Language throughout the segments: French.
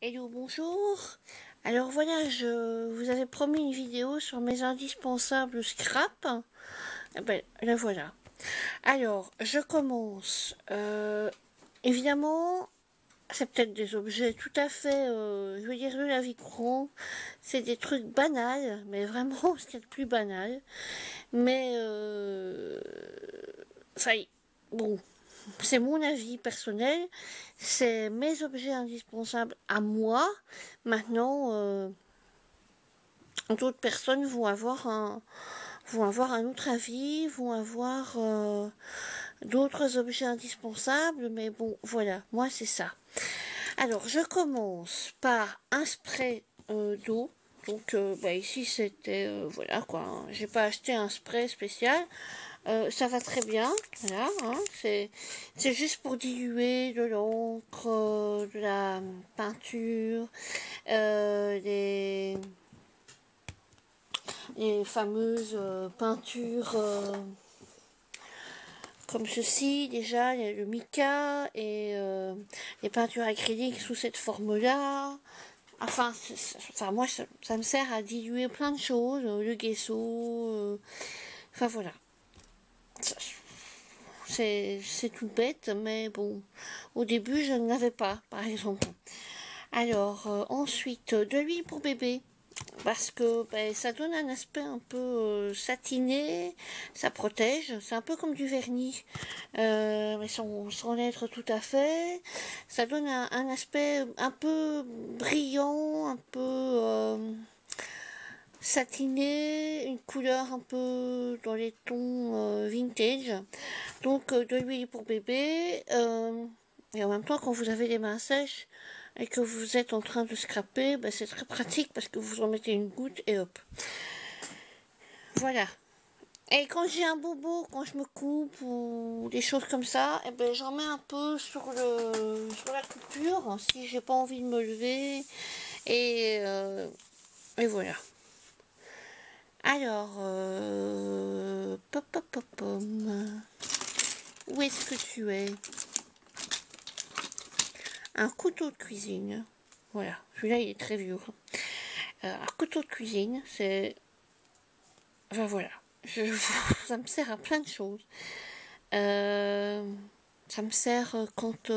Hello, bonjour. Alors voilà, je vous avais promis une vidéo sur mes indispensables scrap. Eh ben, la voilà. Alors, je commence. Évidemment, c'est peut-être des objets tout à fait, je veux dire, de la vie courante. C'est des trucs banals, mais vraiment ce qu'il y a de plus banal. Mais, ça y est, bon, c'est mon avis personnel, c'est mes objets indispensables à moi. Maintenant, d'autres personnes vont avoir un autre avis, vont avoir d'autres objets indispensables, mais bon, voilà, moi c'est ça. Alors, je commence par un spray d'eau. Donc, ici c'était, voilà quoi, hein. J'ai pas acheté un spray spécial. Ça va très bien, voilà, hein, c'est juste pour diluer de l'encre, de la peinture, les fameuses peintures comme ceci. Déjà, il y a le mica et les peintures acryliques sous cette forme-là. Enfin, moi, ça me sert à diluer plein de choses, le gesso, enfin voilà. C'est tout bête, mais bon, au début, je ne l'avais pas, par exemple. Alors, ensuite, de l'huile pour bébé. Parce que ça donne un aspect un peu satiné, ça protège, c'est un peu comme du vernis, mais sans l'être tout à fait. Ça donne un aspect un peu brillant, un peu satiné, une couleur un peu dans les tons vintage. Donc de l'huile pour bébé, et en même temps quand vous avez les mains sèches et que vous êtes en train de scraper, c'est très pratique parce que vous en mettez une goutte et hop. Voilà. Et quand j'ai un bobo, quand je me coupe ou des choses comme ça, j'en mets un peu sur la coupure si j'ai pas envie de me lever et voilà. Alors, où est-ce que tu es? Un couteau de cuisine. Voilà, celui-là il est très vieux. Un couteau de cuisine, c'est... Enfin voilà, ça me sert à plein de choses. Ça me sert quand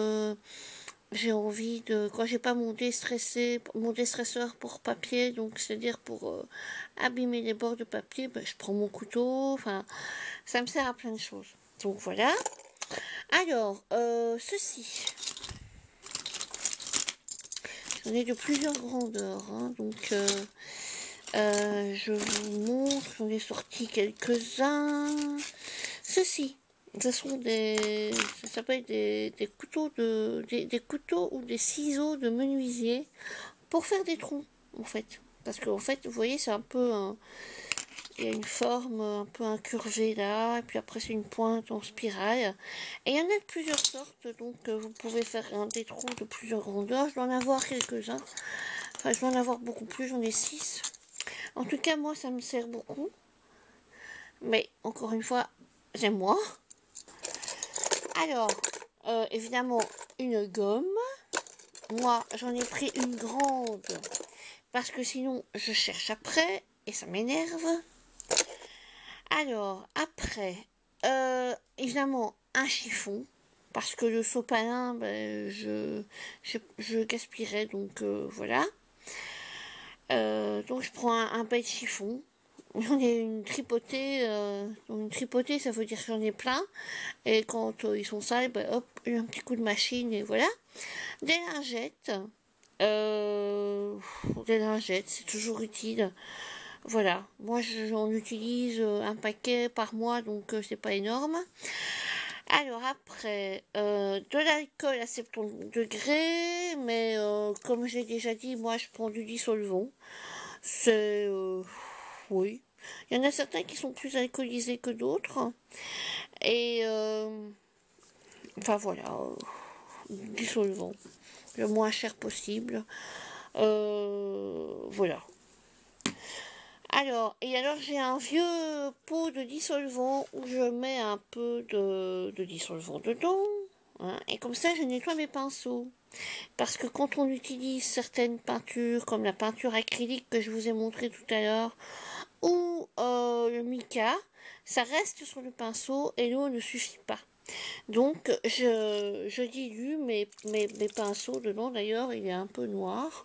j'ai envie de... Quand j'ai pas mon déstresseur pour papier, donc c'est-à-dire pour abîmer les bords de papier, je prends mon couteau. Enfin, ça me sert à plein de choses. Donc voilà. Alors, ceci. J'en ai de plusieurs grandeurs, hein, donc je vous montre, j'en ai sorti quelques-uns. Ceci, ce sont ça s'appelle des couteaux des couteaux ou des ciseaux de menuisier pour faire des trous, en fait. Parce que, en fait, vous voyez, c'est un peu il y a une forme un peu incurvée là, et puis après c'est une pointe en spirale. Et il y en a de plusieurs sortes, donc vous pouvez faire des trous de plusieurs grandeurs. Je dois en avoir quelques-uns. Enfin, je dois en avoir beaucoup plus, j'en ai 6. En tout cas, moi, ça me sert beaucoup. Mais, encore une fois, j'aime moi. Alors, évidemment, une gomme. Moi, j'en ai pris une grande, parce que sinon, je cherche après, et ça m'énerve. Alors, après, évidemment, un chiffon, parce que le sopalin, je gaspillerais, donc voilà. Donc, je prends un bel chiffon. J'en ai une tripotée, une tripotée, ça veut dire que j'en ai plein. Et quand ils sont sales, hop, un petit coup de machine, et voilà. Des lingettes. Des lingettes, c'est toujours utile. Voilà, moi j'en utilise un paquet par mois, donc c'est pas énorme. Alors après, de l'alcool à 70 degrés, mais comme j'ai déjà dit, moi je prends du dissolvant. C'est... oui. Il y en a certains qui sont plus alcoolisés que d'autres. Et... enfin voilà, dissolvant. Le moins cher possible. Voilà. Alors, j'ai un vieux pot de dissolvant où je mets un peu de dissolvant dedans, hein, et comme ça je nettoie mes pinceaux. parce que quand on utilise certaines peintures, comme la peinture acrylique que je vous ai montré tout à l'heure, ou le mica, ça reste sur le pinceau et l'eau ne suffit pas. Donc je dilue mes pinceaux dedans, d'ailleurs il est un peu noir.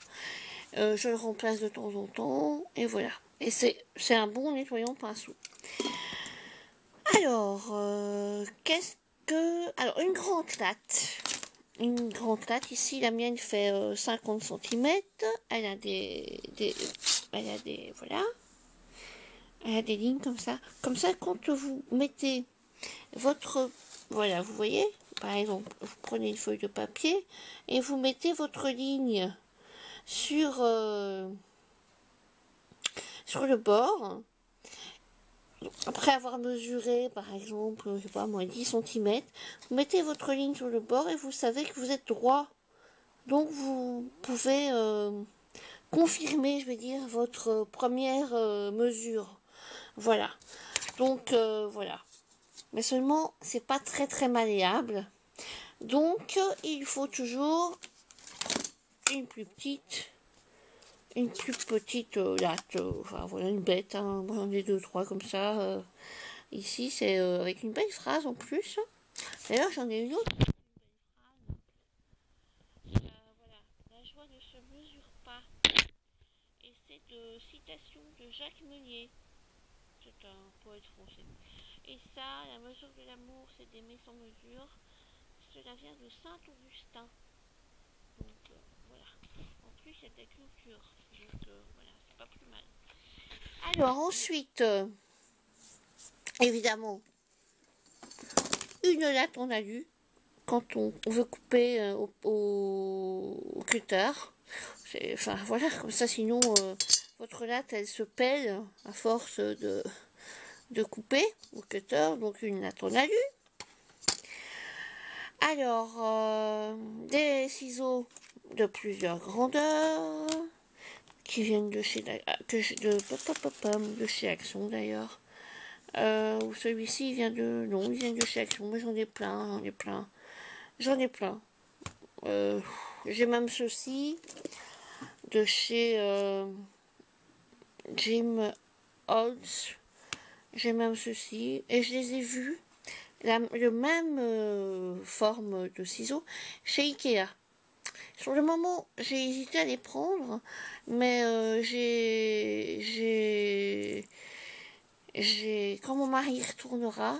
Je le remplace de temps en temps et voilà. Et c'est un bon nettoyant pinceau. Alors, qu'est-ce que... Alors, une grande latte. Une grande latte, ici la mienne fait 50 cm. Elle a elle a des... Voilà. Elle a des lignes comme ça. Comme ça, quand vous mettez votre... Voilà, vous voyez, par exemple, vous prenez une feuille de papier et vous mettez votre ligne sur le bord. Après avoir mesuré, par exemple, je sais pas moi, 10 cm, vous mettez votre ligne sur le bord et vous savez que vous êtes droit. Donc vous pouvez confirmer, je vais dire, votre première mesure. Voilà. Donc voilà. Mais seulement, c'est pas très très malléable. Donc il faut toujours une plus petite latte, enfin voilà, une bête, hein. Moi j'en ai deux trois comme ça. Ici c'est avec une belle phrase en plus. D'ailleurs j'en ai une autre. Voilà, la joie ne se mesure pas. Et c'est de citation de Jacques Meunier. C'est un poète français. Et ça, la mesure de l'amour, c'est d'aimer sans mesure. Cela vient de Saint-Augustin. Donc voilà. En plus, il y a de la culture. Donc voilà, c'est pas plus mal. Alors ensuite, évidemment, une latte en alu quand on veut couper au cutter. Enfin voilà, comme ça, sinon votre latte elle se pèle à force de couper au cutter. Donc une latte en alu. Alors, des ciseaux de plusieurs grandeurs qui viennent de chez de chez Action d'ailleurs. Celui-ci il vient de... Non, il vient de chez Action. Moi j'en ai plein, j'en ai plein. J'ai même ceci de chez Jim Holtz. J'ai même ceci. Et je les ai vus, le même forme de ciseaux, chez Ikea. Sur le moment, j'ai hésité à les prendre, mais quand mon mari retournera,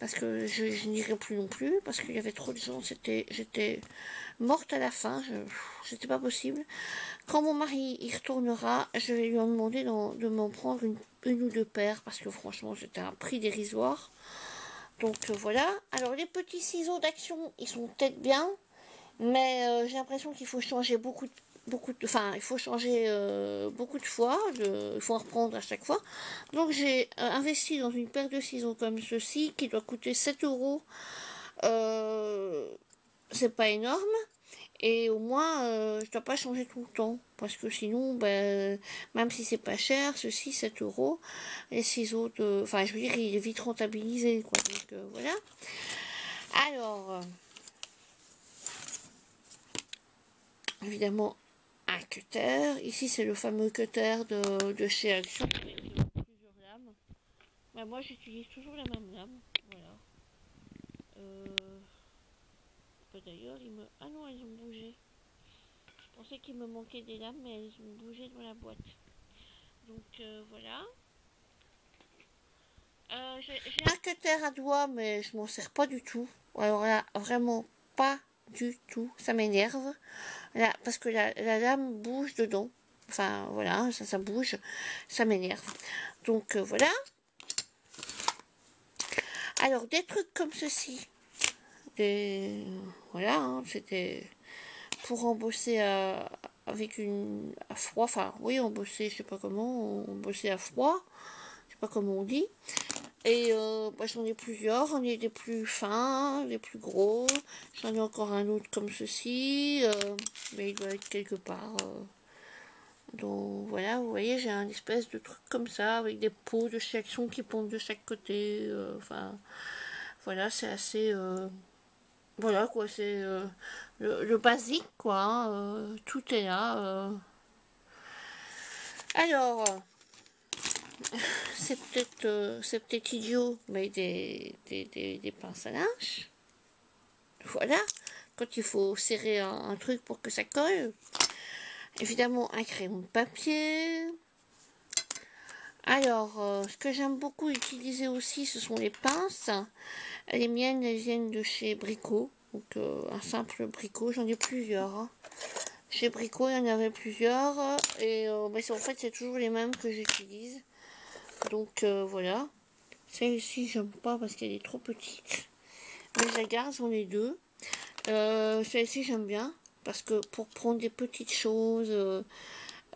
parce que je n'irai plus non plus, parce qu'il y avait trop de gens, j'étais morte à la fin, c'était pas possible. Quand mon mari y retournera, je vais lui en demander de m'en prendre une ou deux paires, parce que franchement, c'était un prix dérisoire. Donc voilà. Alors les petits ciseaux d'Action, ils sont peut-être bien, mais j'ai l'impression qu'il faut changer il faut changer beaucoup de fois, il faut en reprendre à chaque fois. Donc j'ai investi dans une paire de ciseaux comme ceci qui doit coûter 7 euros. C'est pas énorme. Et au moins, je dois pas changer tout le temps. Parce que sinon, ben, même si c'est pas cher, ceci, 7 euros. Les ciseaux de... Enfin, je veux dire, il est vite rentabilisé, quoi. Donc, voilà. Alors, évidemment, un cutter. Ici, c'est le fameux cutter de chez Action. Avec plusieurs lames. Ben, moi, j'utilise toujours la même lame. Voilà. D'ailleurs, ah non, elles ont bougé. Je pensais qu'il me manquait des lames, mais elles ont bougé dans la boîte. Donc voilà. J'ai un cutter à doigts, mais je m'en sers pas du tout. Alors là, vraiment pas du tout. Ça m'énerve. Là, parce que la lame bouge dedans. Enfin voilà, ça bouge. Ça m'énerve. Donc voilà. Alors des trucs comme ceci. Voilà, hein, c'était pour embosser avec à froid, enfin oui, embosser, je sais pas comment, embosser à froid, je sais pas comment on dit. Et bah, j'en ai plusieurs, j'en ai des plus fins, des plus gros, j'en ai encore un autre comme ceci, mais il doit être quelque part. Donc voilà, vous voyez, j'ai un espèce de truc comme ça, avec des pots de chez Action qui pendent de chaque côté, enfin voilà, c'est assez... Voilà quoi, c'est le basique quoi, hein, tout est là. Alors, c'est peut-être idiot, mais des pinces à linge. Voilà, quand il faut serrer un truc pour que ça colle. Évidemment, un crayon de papier. Alors, ce que j'aime beaucoup utiliser aussi, ce sont les pinces. Les miennes, elles viennent de chez Brico. Donc, un simple Brico, j'en ai plusieurs. Hein. Chez Brico, il y en avait plusieurs. Et en fait, c'est toujours les mêmes que j'utilise. Donc, voilà. Celle-ci, j'aime pas parce qu'elle est trop petite. Mais je la garde, j'en ai deux. Celle-ci, j'aime bien. Parce que pour prendre des petites choses,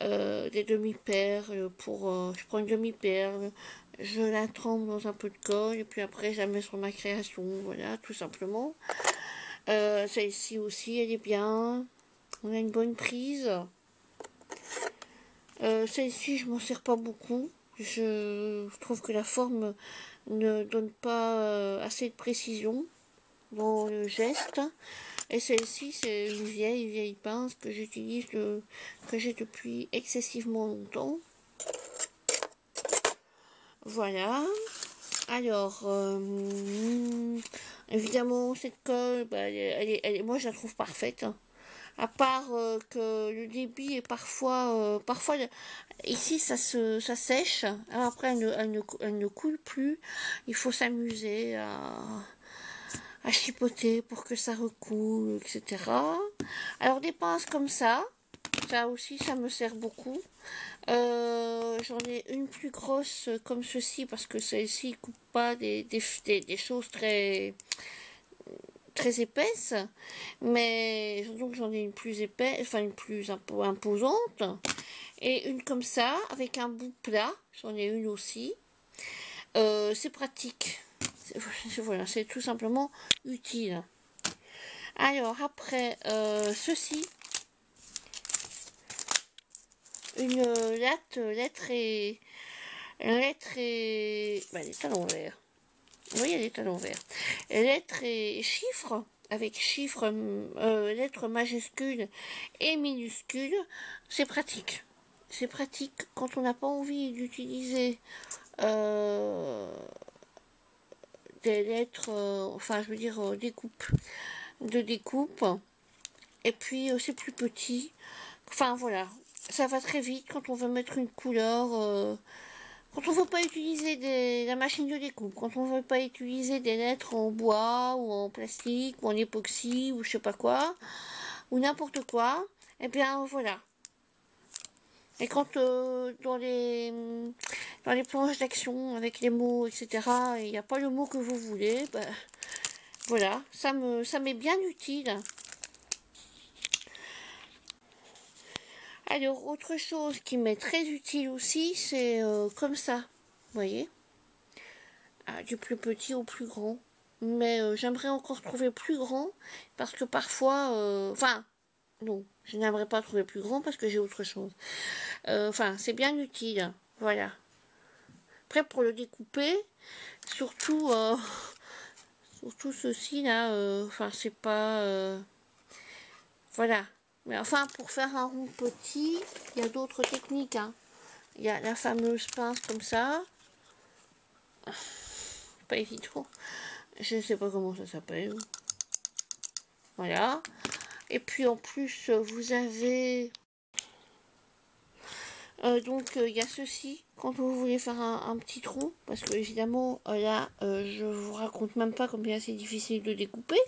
des demi-perles, je prends une demi-perle, je la trempe dans un peu de colle, et puis après, je la mets sur ma création. Voilà, tout simplement. Celle-ci aussi, elle est bien. On a une bonne prise. Celle-ci, je m'en sers pas beaucoup. Je trouve que la forme ne donne pas assez de précision dans le geste. Et celle-ci, c'est une vieille pince que j'utilise, que j'ai depuis excessivement longtemps. Voilà. Alors, évidemment, cette colle, bah, moi je la trouve parfaite. Hein. À part que le débit est parfois ici ça sèche. Alors après elle ne coule plus. Il faut s'amuser à chipoter pour que ça recoule, etc. Alors des pinces comme ça aussi ça me sert beaucoup. J'en ai une plus grosse comme ceci parce que celle-ci coupe pas des choses très épaisse, mais donc j'en ai une plus épaisse, enfin une plus imposante, et une comme ça avec un bout plat, j'en ai une aussi. C'est pratique, voilà, c'est tout simplement utile. Alors après ceci, une lettre et bah, elle est à l'envers. Oui, elle est à l'envers. Lettres et chiffres, avec chiffres, lettres majuscules et minuscules, c'est pratique. C'est pratique quand on n'a pas envie d'utiliser des lettres, enfin je veux dire de découpe. Et puis c'est plus petit. Enfin voilà, ça va très vite quand on veut mettre une couleur. Quand on ne veut pas utiliser la machine de découpe, quand on ne veut pas utiliser des lettres en bois ou en plastique ou en époxy ou je sais pas quoi, ou n'importe quoi, et bien voilà. Et quand dans les planches d'action avec les mots, etc., il n'y a pas le mot que vous voulez, ben, voilà, ça m'est bien utile. Alors, autre chose qui m'est très utile aussi, c'est comme ça, vous voyez, du plus petit au plus grand. Mais j'aimerais encore trouver plus grand, parce que parfois, enfin, non, je n'aimerais pas trouver plus grand parce que j'ai autre chose. Enfin, c'est bien utile, voilà. Après, pour le découper, surtout, surtout ceci là, enfin, c'est pas, voilà. Mais enfin, pour faire un rond petit, il y a d'autres techniques, hein. Il y a la fameuse pince comme ça. Pas évident. Je ne sais pas comment ça s'appelle. Voilà. Et puis en plus, vous avez... il y a ceci, quand vous voulez faire un petit trou, parce que évidemment, là, je vous raconte même pas combien c'est difficile de découper.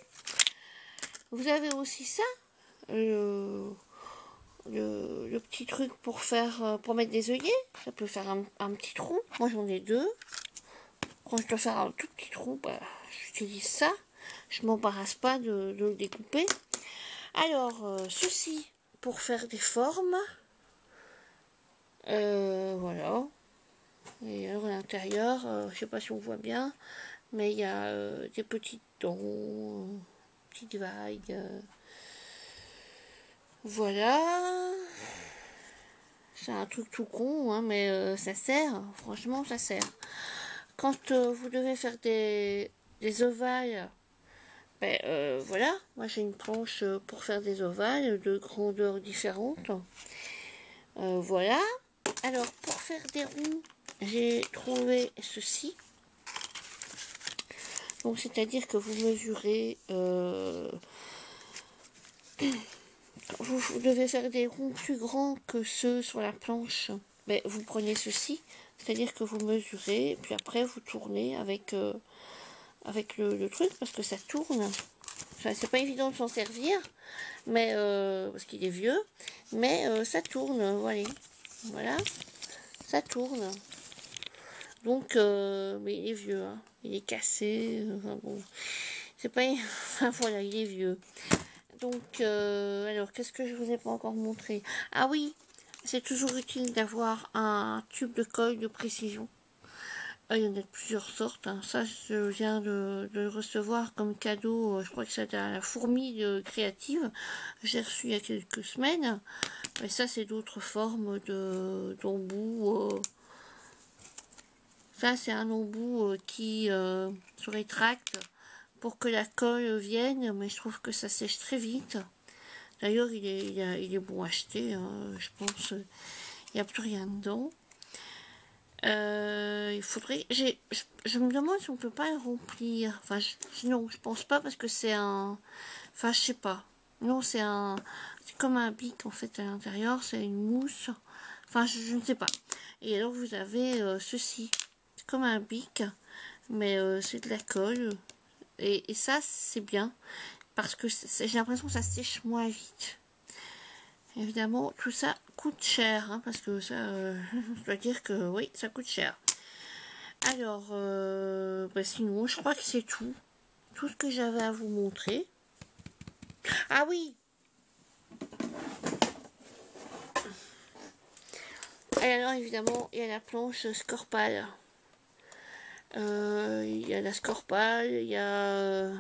Vous avez aussi ça, le petit truc pour mettre des œillets. Ça peut faire un petit trou. Moi, j'en ai deux. Quand je dois faire un tout petit trou, bah, j'utilise ça. Je m'embarrasse pas de le découper. Alors, ceci pour faire des formes. Voilà. Et alors à l'intérieur, je sais pas si on voit bien, mais il y a des petites dents, petites vagues. Voilà. C'est un truc tout con, hein, mais ça sert. Franchement, ça sert. Quand vous devez faire des ovales Ben, voilà, moi j'ai une planche pour faire des ovales de grandeurs différentes. Voilà. Alors, pour faire des ronds, j'ai trouvé ceci. Donc, c'est-à-dire que vous mesurez... vous devez faire des ronds plus grands que ceux sur la planche. Mais vous prenez ceci, c'est-à-dire que vous mesurez, puis après vous tournez avec, avec le truc, parce que ça tourne. Enfin, c'est pas évident de s'en servir, mais parce qu'il est vieux, mais ça tourne, voilà. Voilà, ça tourne. Donc, mais il est vieux, hein. Il est cassé, enfin bon, c'est pas... Enfin voilà, il est vieux. Donc, alors, qu'est-ce que je vous ai pas encore montré? Ah oui, c'est toujours utile d'avoir un tube de colle de précision. Il y en a de plusieurs sortes, hein. Ça, je viens de le recevoir comme cadeau, je crois que c'est à la fourmi créative. J'ai reçu il y a quelques semaines. Mais ça, c'est d'autres formes d'embout. Ça, c'est un embout qui se rétracte pour que la colle vienne, mais je trouve que ça sèche très vite. D'ailleurs, il est bon à acheter, hein, je pense. Il n'y a plus rien dedans. Il faudrait... Je me demande si on peut pas le remplir. Enfin, non, je pense pas parce que c'est un... Enfin, je sais pas. Non, c'est un... C'est comme un bic, en fait, à l'intérieur. C'est une mousse. Enfin, je ne sais pas. Et alors, vous avez ceci. C'est comme un bic, mais c'est de la colle. Et ça, c'est bien. Parce que j'ai l'impression que ça sèche moins vite. Évidemment, tout ça coûte cher, hein, parce que ça, je dois dire que oui, ça coûte cher. Alors, bah sinon, je crois que c'est tout. Tout ce que j'avais à vous montrer. Ah oui! Et alors, évidemment, il y a la planche Scorpal. Il y a la Scorpal, il y a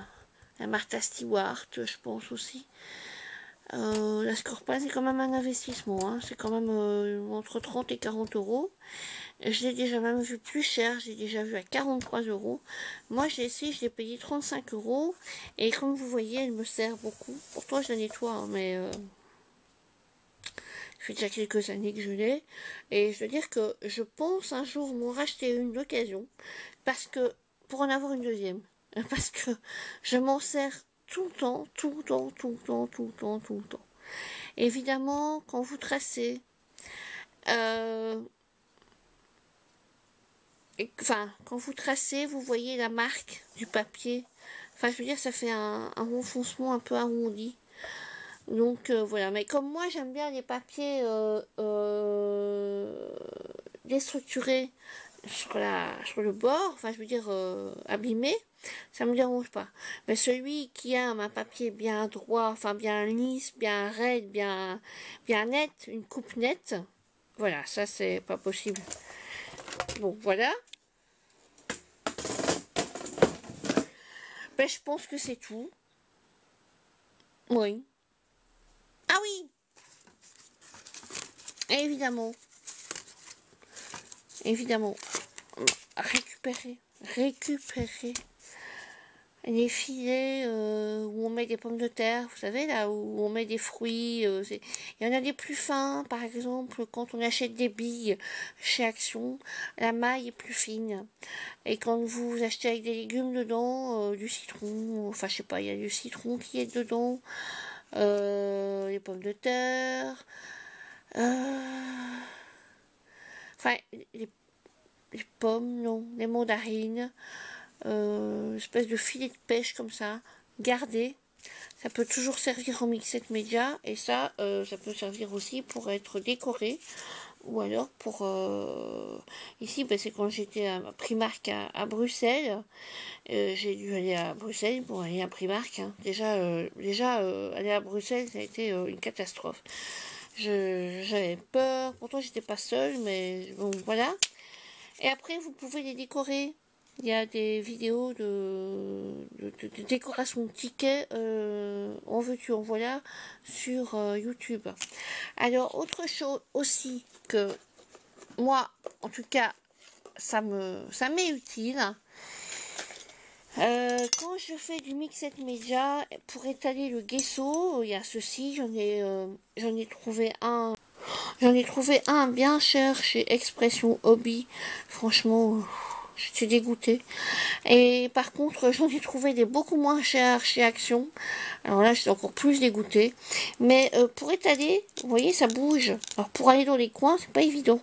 la Martha Stewart, je pense aussi. La Scorpal, c'est quand même un investissement, hein. C'est quand même entre 30 et 40 euros. Je l'ai déjà même vu plus cher, j'ai déjà vu à 43 euros. Moi, j'ai essayé, je l'ai payé 35 euros. Et comme vous voyez, elle me sert beaucoup. Pourtant, je la nettoie, hein, mais ça fait déjà quelques années que je l'ai. Et je veux dire que je pense un jour m'en racheter une d'occasion. Parce que, pour en avoir une deuxième. Parce que je m'en sers tout le temps, tout le temps, tout le temps, tout le temps, tout le temps. Évidemment, quand vous tracez, quand vous tracez, vous voyez la marque du papier. Enfin, je veux dire, ça fait un renfoncement un peu arrondi. Donc, voilà. Mais comme moi, j'aime bien les papiers déstructurés sur le bord, enfin, je veux dire, abîmés, ça me dérange pas. Mais celui qui a un papier bien droit, enfin, bien lisse, bien raide, bien net, une coupe nette, voilà, ça, c'est pas possible. Bon, voilà. Ben, je pense que c'est tout. Oui. Ah oui! Évidemment. Évidemment. Récupérer les filets où on met des pommes de terre, vous savez, là où on met des fruits. Il y en a des plus fins, par exemple, quand on achète des billes chez Action, la maille est plus fine. Et quand vous achetez avec des légumes dedans, du citron, enfin je sais pas, il y a du citron qui est dedans, les pommes de terre, enfin les pommes, non, les mandarines, espèce de filet de pêche comme ça, gardé. Ça peut toujours servir en mixette média et ça, ça peut servir aussi pour être décoré ou alors pour ici, ben, c'est quand j'étais à Primark à Bruxelles. J'ai dû aller à Bruxelles pour aller à Primark, hein. Déjà aller à Bruxelles, ça a été une catastrophe. J'avais peur, pourtant j'étais pas seule, mais bon voilà. Et après, vous pouvez les décorer. Il y a des vidéos de décoration de tickets, en veux-tu, en voilà, sur YouTube. Alors, autre chose aussi que moi, en tout cas, ça m'est utile. Quand je fais du mixed media, pour étaler le gesso, il y a ceci, j'en ai trouvé un. J'en ai trouvé un bien cher chez Expression Hobby. Franchement, j'étais dégoûtée. Et par contre, j'en ai trouvé des beaucoup moins chers chez Action. Alors là, j'étais encore plus dégoûtée. Mais pour étaler, vous voyez, ça bouge. Alors pour aller dans les coins, c'est pas évident.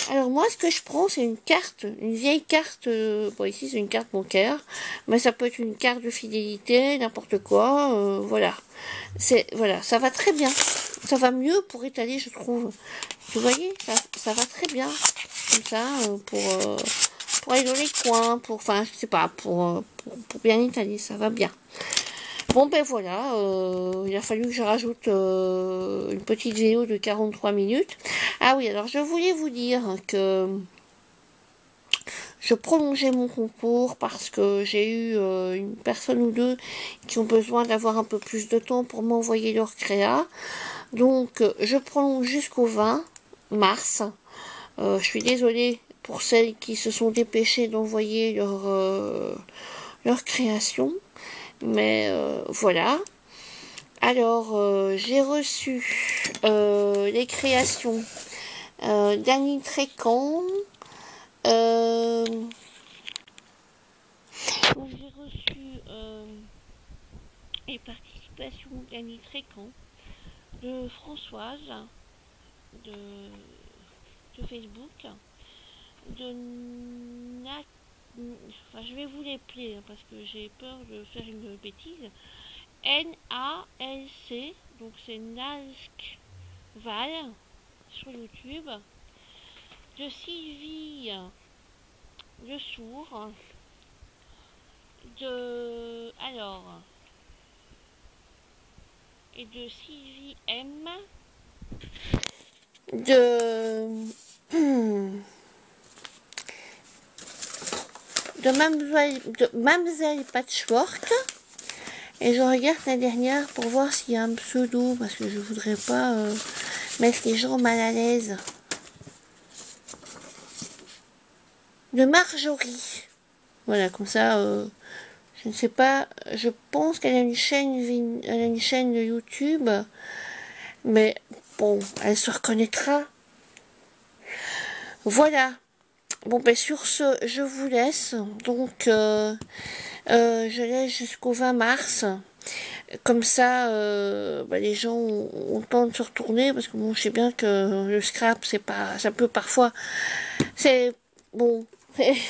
Alors moi, ce que je prends, c'est une carte, une vieille carte. Bon, ici, c'est une carte bancaire. Mais ça peut être une carte de fidélité, n'importe quoi. Voilà. Voilà, ça va très bien. Ça va mieux pour étaler, je trouve. Vous voyez, ça va très bien. Comme ça, pour aller dans les coins, enfin, je sais pas, pour bien étaler, ça va bien. Bon, ben voilà, il a fallu que je rajoute une petite vidéo de 43 minutes. Ah oui, alors je voulais vous dire que je prolongeais mon concours parce que j'ai eu une personne ou deux qui ont besoin d'avoir un peu plus de temps pour m'envoyer leur créa. Donc, je prolonge jusqu'au 20 mars. Je suis désolée pour celles qui se sont dépêchées d'envoyer leur création. Mais voilà. Alors, j'ai reçu les créations d'Annie Trécan. Donc, j'ai reçu les participations d'Annie Trécan, de Françoise, de Facebook, de Nat. Enfin, je vais vous les plaire parce que j'ai peur de faire une bêtise. NALC, donc c'est Nalsk Val sur YouTube. De Sylvie Le Sourd. Et de Sylvie M. De Mademoiselle Patchwork. Et je regarde la dernière pour voir s'il y a un pseudo, parce que je voudrais pas mettre les gens mal à l'aise. De Marjorie. Voilà, comme ça, je ne sais pas, je pense qu'elle a une chaîne YouTube, mais bon, elle se reconnaîtra. Voilà. Bon, ben sur ce, je vous laisse. Donc, je laisse jusqu'au 20 mars. Comme ça, les gens ont le temps de se retourner, parce que bon, je sais bien que le scrap, c'est pas, ça peut parfois, c'est bon,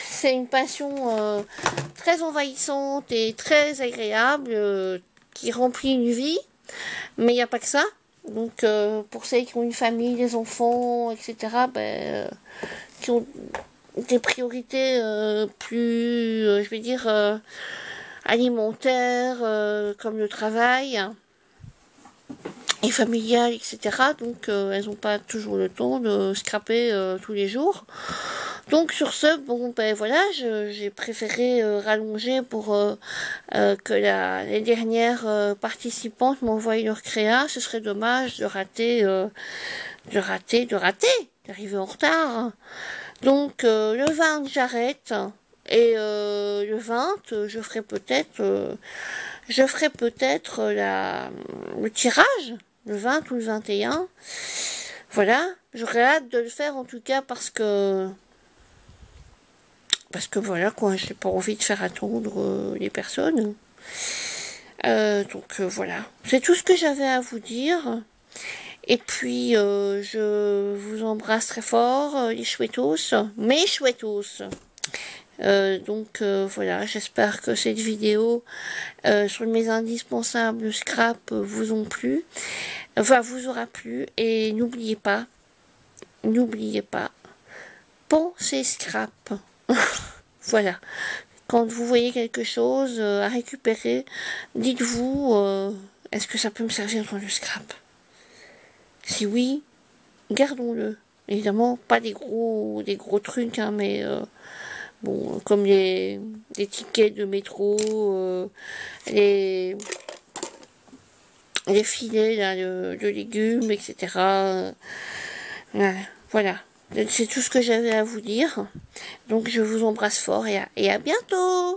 c'est une passion très envahissante et très agréable qui remplit une vie, mais il n'y a pas que ça. Donc, pour celles qui ont une famille, des enfants, etc., qui ont des priorités plus, je vais dire, alimentaires, comme le travail et familial, etc. Donc, elles n'ont pas toujours le temps de scraper tous les jours. Donc, sur ce, bon, ben voilà, j'ai préféré rallonger pour que les dernières participantes m'envoient leur créa. Ce serait dommage d'arriver en retard. Donc, le 20, j'arrête. Et le 20, je ferai peut-être le tirage, le 20 ou le 21. Voilà, j'aurais hâte de le faire en tout cas parce que voilà quoi, j'ai pas envie de faire attendre les personnes. Donc voilà, c'est tout ce que j'avais à vous dire. Et puis je vous embrasse très fort, les chouettos, mes chouettos. Donc voilà, j'espère que cette vidéo sur mes indispensables scrap vous vous aura plu. Et n'oubliez pas, pensez scrap. Voilà, quand vous voyez quelque chose à récupérer, dites-vous, est-ce que ça peut me servir dans le scrap? Si oui, gardons-le. Évidemment, pas des gros trucs, hein, mais bon, comme les tickets de métro, les filets là, de légumes, etc. Voilà. C'est tout ce que j'avais à vous dire. Donc je vous embrasse fort et à bientôt.